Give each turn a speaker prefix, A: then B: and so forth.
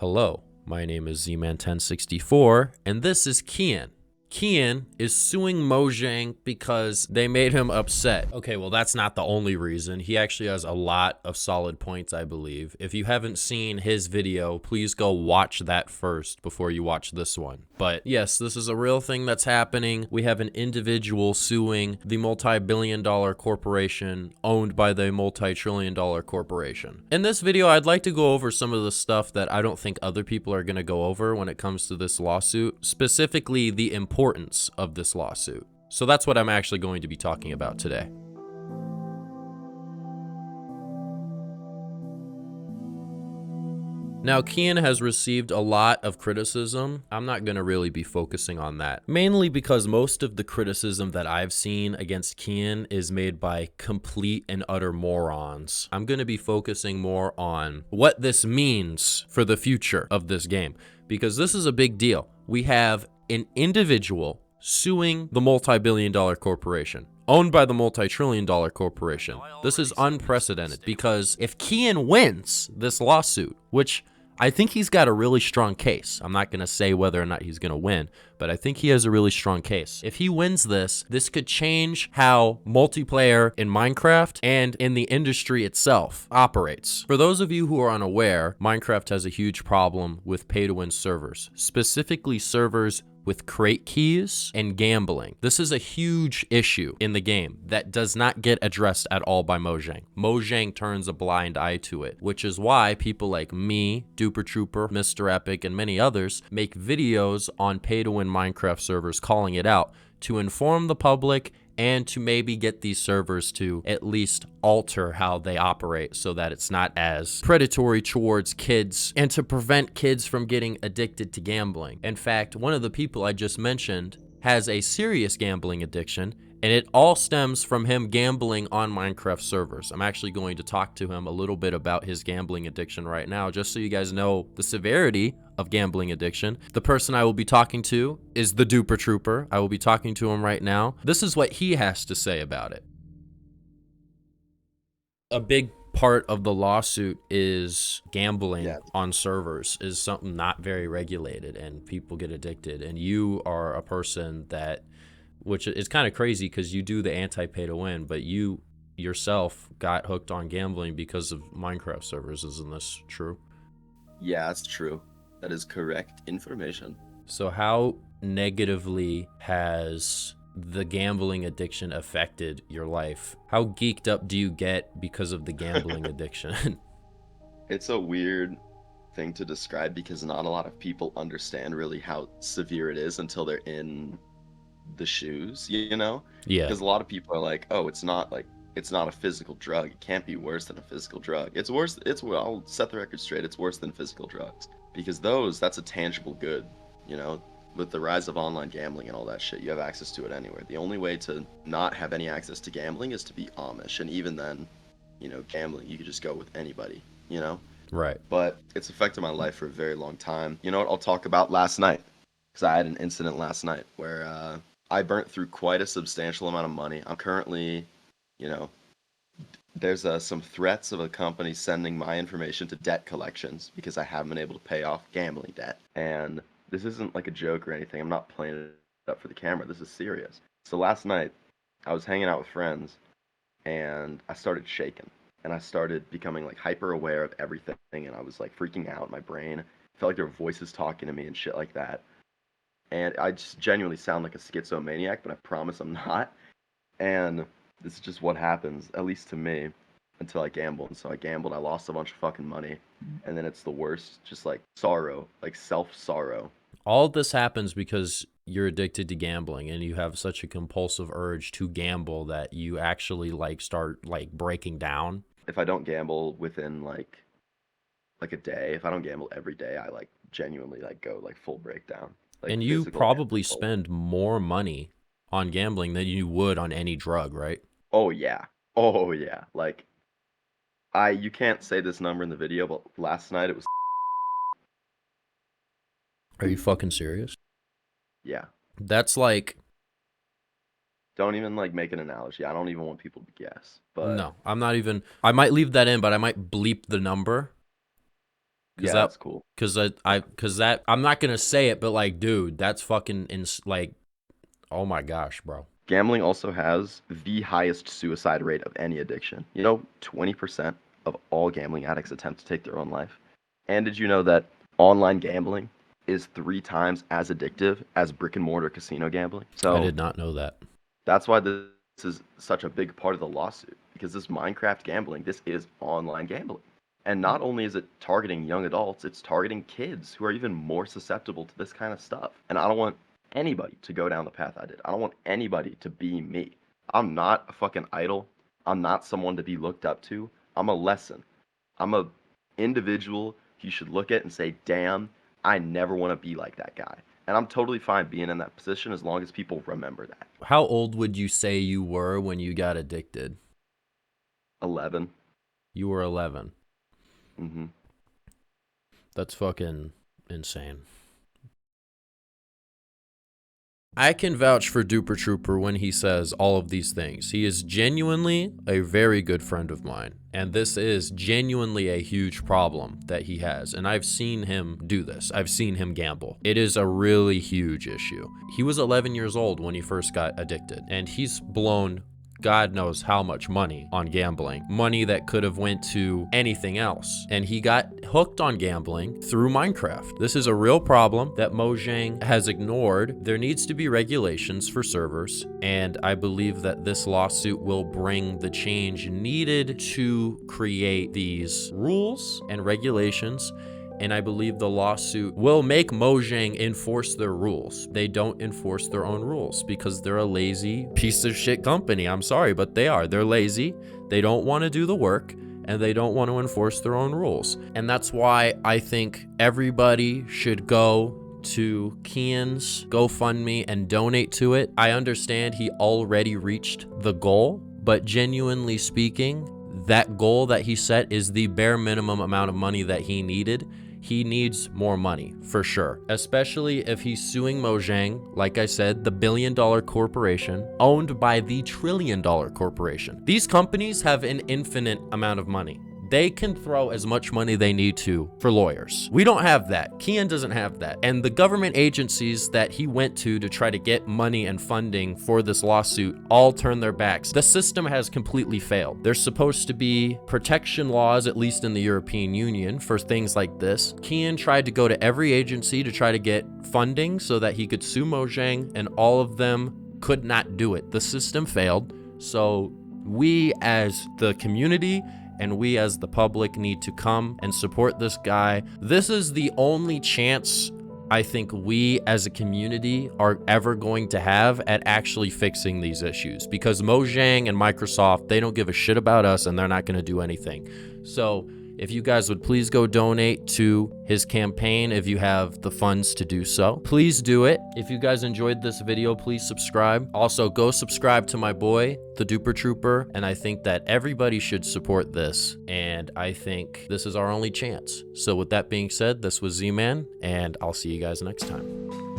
A: Hello, my name is Z-Man1064, and this is Kian. Kian is suing Mojang because they made him upset. Okay, well, that's not the only reason. He actually has a lot of solid points, I believe. If you haven't seen his video, please go watch that first before you watch this one. But yes, this is a real thing that's happening. We have an individual suing the multi-billion-dollar corporation owned by the multi-trillion-dollar corporation. In this video, I'd like to go over some of the stuff that I don't think other people are going to go over when it comes to this lawsuit, specifically the importance of this lawsuit. So that's what I'm actually going to be talking about today. Now, Kian has received a lot of criticism. I'm not going to really be focusing on that, mainly because most of the criticism that I've seen against Kian is made by complete and utter morons. I'm going to be focusing more on what this means for the future of this game, because this is a big deal. We have an individual suing the multi-billion-dollar corporation owned by the multi-trillion-dollar corporation. This is unprecedented because if Kian wins this lawsuit, which I think he's got a really strong case. I'm not going to say whether or not he's going to win, but I think he has a really strong case. If he wins this, this could change how multiplayer in Minecraft and in the industry itself operates. For those of you who are unaware, Minecraft has a huge problem with pay-to-win servers, specifically servers with crate keys and gambling. This is a huge issue in the game that does not get addressed at all by Mojang. Mojang turns a blind eye to it, which is why people like me, DUPER Trooper, Mr. Epic, and many others make videos on pay-to-win Minecraft servers calling it out to inform the public and to maybe get these servers to at least alter how they operate so that it's not as predatory towards kids and to prevent kids from getting addicted to gambling. In fact, one of the people I just mentioned has a serious gambling addiction, and it all stems from him gambling on Minecraft servers. I'm actually going to talk to him a little bit about his gambling addiction right now, just so you guys know the severity of gambling addiction. The person I will be talking to is the DUPER Trooper. I will be talking to him right now. This is what he has to say about it. A big part of the lawsuit is gambling on servers is something not very regulated, and people get addicted. And you are a person that, which is kind of crazy because you do the anti-pay to win, but you yourself got hooked on gambling because of Minecraft servers. Isn't this true?
B: Yeah, that's true. That is correct information.
A: So how negatively has the gambling addiction affected your life? How geeked up do you get because of the gambling addiction?
B: It's a weird thing to describe because not a lot of people understand really how severe it is until they're in the shoes, you know?
A: Yeah.
B: Because a lot of people are like, oh, it's not a physical drug. It can't be worse than a physical drug. It's worse. I'll set the record straight. It's worse than physical drugs because that's a tangible good, you know? With the rise of online gambling and all that shit, you have access to it anywhere. The only way to not have any access to gambling is to be Amish. And even then, you know, gambling, you could just go with anybody, you know?
A: Right.
B: But it's affected my life for a very long time. You know what I'll talk about last night? Because I had an incident last night where I burnt through quite a substantial amount of money. I'm currently, you know, there's some threats of a company sending my information to debt collections because I haven't been able to pay off gambling debt. And this isn't like a joke or anything. I'm not playing it up for the camera. This is serious. So last night, I was hanging out with friends, and I started shaking. And I started becoming like hyper aware of everything, and I was like freaking out. My brain felt like there were voices talking to me and shit like that. And I just genuinely sound like a schizomaniac, but I promise I'm not. And this is just what happens, at least to me, until I gamble. And so I gambled. I lost a bunch of fucking money. And then it's the worst, just like sorrow, like self-sorrow.
A: All of this happens because you're addicted to gambling and you have such a compulsive urge to gamble that you actually like start like breaking down.
B: If I don't gamble within like a day, if I don't gamble every day, I like genuinely like go like full breakdown. Like,
A: and you probably spend more money on gambling than you would on any drug, right?
B: Oh yeah. Like you can't say this number in the video, but last night it was.
A: Are you fucking serious?
B: Yeah.
A: That's like.
B: Don't even like make an analogy. I don't even want people to guess. But
A: no, I'm not even. I might leave that in, but I might bleep the number.
B: Yeah, that's cool.
A: Cause I'm not gonna say it, but like, dude, that's fucking like, oh my gosh, bro.
B: Gambling also has the highest suicide rate of any addiction. You know, 20% of all gambling addicts attempt to take their own life. And did you know that online gambling is 3 times as addictive as brick and mortar casino gambling?
A: I
B: So
A: did not know that.
B: that's why this is such a big part of the lawsuit, because this Minecraft gambling, this is online gambling. And not only is it targeting young adults, it's targeting kids who are even more susceptible to this kind of stuff. And I don't want anybody to go down the path I did. I don't want anybody to be me. I'm not a fucking idol. I'm not someone to be looked up to. I'm a lesson. I'm a individual you should look at and say, damn, I never want to be like that guy. And I'm totally fine being in that position as long as people remember that.
A: How old would you say you were when you got addicted?
B: 11.
A: You were 11.
B: Mm-hmm.
A: That's fucking insane. I can vouch for Duper Trooper when he says all of these things. He is genuinely a very good friend of mine, and this is genuinely a huge problem that he has, and I've seen him do this. I've seen him gamble. It is a really huge issue. He was 11 years old when he first got addicted, and he's blown God knows how much money on gambling, money that could have went to anything else. And he got hooked on gambling through Minecraft. This is a real problem that Mojang has ignored. There needs to be regulations for servers, and I believe that this lawsuit will bring the change needed to create these rules and regulations. And I believe the lawsuit will make Mojang enforce their rules. They don't enforce their own rules because they're a lazy piece of shit company. I'm sorry, but they are. They're lazy. They don't want to do the work, and they don't want to enforce their own rules. And that's why I think everybody should go to Kian's GoFundMe and donate to it. I understand he already reached the goal, but genuinely speaking, that goal that he set is the bare minimum amount of money that he needed. He needs more money, for sure. Especially if he's suing Mojang, like I said, the billion-dollar corporation owned by the trillion-dollar corporation. These companies have an infinite amount of money. They can throw as much money they need to for lawyers. We don't have that. Kian doesn't have that. And the government agencies that he went to try to get money and funding for this lawsuit all turned their backs. The system has completely failed. There's supposed to be protection laws, at least in the European Union, for things like this. Kian tried to go to every agency to try to get funding so that he could sue Mojang, and all of them could not do it. The system failed. So we as the community and we as the public need to come and support this guy. This is the only chance I think we as a community are ever going to have at actually fixing these issues, because Mojang and Microsoft, they don't give a shit about us and they're not going to do anything. So if you guys would please go donate to his campaign if you have the funds to do so. Please do it. If you guys enjoyed this video, please subscribe. Also, go subscribe to my boy, the Duper Trooper, and I think that everybody should support this, and I think this is our only chance. So with that being said, this was Z-Man, and I'll see you guys next time.